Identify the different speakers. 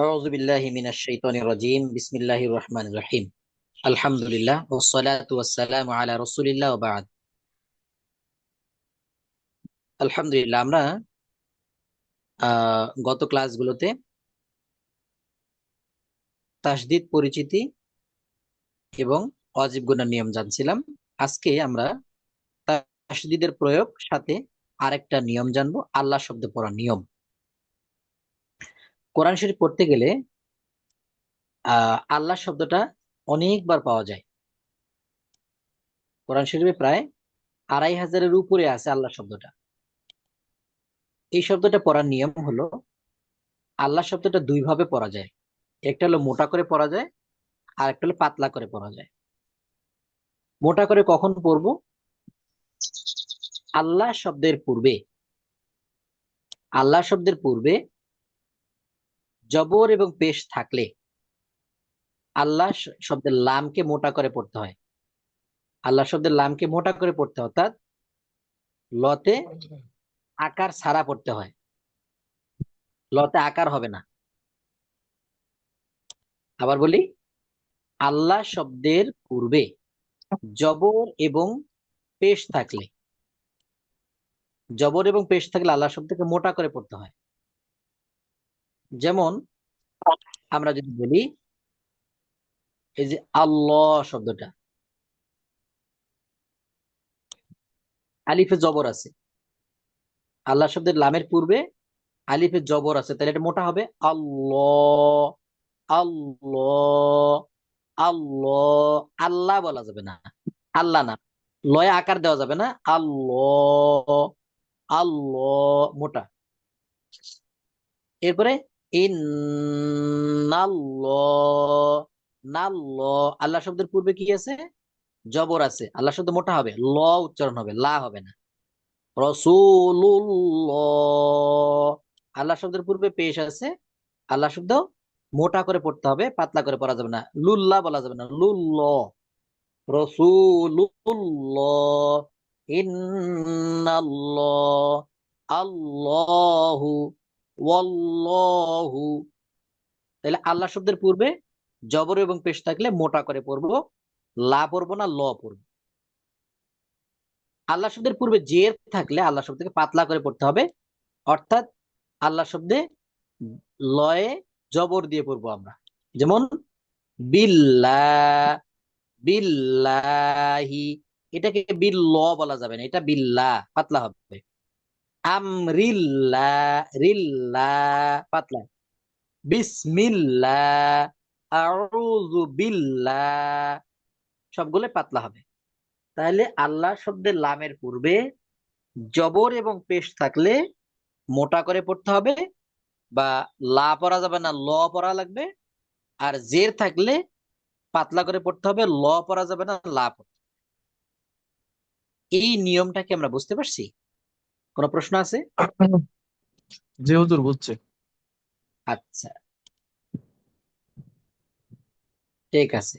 Speaker 1: أعوذ بالله من الشيطان الرجيم بسم الله الرحمن الرحيم الحمد لله والصلاة والسلام على رسول الله وبعد আলহামদুলিল্লাহ আমরা গত ক্লাসগুলোতে তাসদিদ পরিচিতি এবং ওয়াজিব গুনার নিয়ম জানছিলাম। আজকে আমরা তাসদিদের প্রয়োগ সাথে আরেকটা নিয়ম জানবো, আল্লাহ শব্দ পড়ার নিয়ম। কোরআন শরীফ পড়তে গেলে আল্লাহ শব্দটা অনেকবার পাওয়া যায়। কোরআন শরীফে প্রায় 2500-এর উপরে আছে আল্লাহ শব্দটা। এই শব্দটা পড়ার নিয়ম হলো, আল্লাহ শব্দটা দুই ভাবে পড়া যায়। একটা হলো মোটা করে পড়া যায়, আর একটা হলো পাতলা করে পড়া যায়। মোটা করে কখন পড়বো? আল্লাহ শব্দের পূর্বে, আল্লাহ শব্দের পূর্বে জবর এবং পেশ থাকলে আল্লাহ শব্দের লামকে মোটা করে পড়তে হয়। আল্লাহ শব্দের লামকে মোটা করে পড়তে হয়, অর্থাৎ লতে আকার ছাড়া পড়তে হয়, লতে আকার হবে না। আবার বলি, আল্লাহ শব্দের পূর্বে জবর এবং পেশ থাকলে, জবর এবং পেশ থাকলে আল্লাহ শব্দকে মোটা করে পড়তে হয়। যেমন আমরা যদি বলি, এই যে আল্লাহ শব্দটা, আলিফে জবর আছে, আল্লাহ শব্দের লামের পূর্বে আলিফে জবর আছে, তাহলে এটা মোটা হবে আল্লাহ। আল্লাহ, আল্লাহ, আল্লাহ বলা যাবে না, আল্লাহ না, লয়ে আকার দেওয়া যাবে না, আল্লাহ, আল্লাহ মোটা। এরপরে ইন্নাল্লাহ, নাল্লাহ, আল্লাহ শব্দের পূর্বে কি আছে? জবর আছে, আল্লাহ শব্দ মোটা হবে, ল উচ্চারণ হবে, লা হবে না। রসুল্লাহ, আল্লাহ শব্দের পূর্বে পেশ আছে, আল্লাহ শব্দ মোটা করে পড়তে হবে, পাতলা করে পড়া যাবে না, লুল্লাহ বলা যাবে না, লুল্লাহ। রসুল্লাহ, ইন্নাল্লাহ, আল্লাহু, ওয়াল্লাহু। তাহলে আল্লাহ শব্দের পূর্বে জবর এবং পেশ থাকলে মোটা করে পড়বো, লা পড়বো না, ল পড়বো। আল্লাহ শব্দের পূর্বে জের থাকলে আল্লাহ শব্দকে পাতলা করে পড়তে হবে, অর্থাৎ আল্লাহ শব্দে লয়ে জবর দিয়ে পড়বো আমরা। যেমন বিল্লাহ, বিল্লাহি, এটাকে বিল্লাহ বলা যাবে না, এটা বিল্লাহ, পাতলা হবে। আমরিল্লাহ, রিল্লাহ পাতলা। বিসমিল্লাহ, আউযু বিল্লাহ, সবগুলো পাতলা হবে। তাহলে আল্লাহ শব্দের লামের পূর্বে জবর এবং পেশ থাকলে মোটা করে পড়তে হবে, বা লা পড়া যাবে না, ল পড়া লাগবে। আর জের থাকলে পাতলা করে পড়তে হবে, ল পড়া যাবে না, লা পড়তে হবে। এই নিয়মটা কি আমরা বুঝতে পারছি? কোনো প্রশ্ন আছে?
Speaker 2: জি হুজুর, বুঝছে।
Speaker 1: আচ্ছা, ঠিক আছে।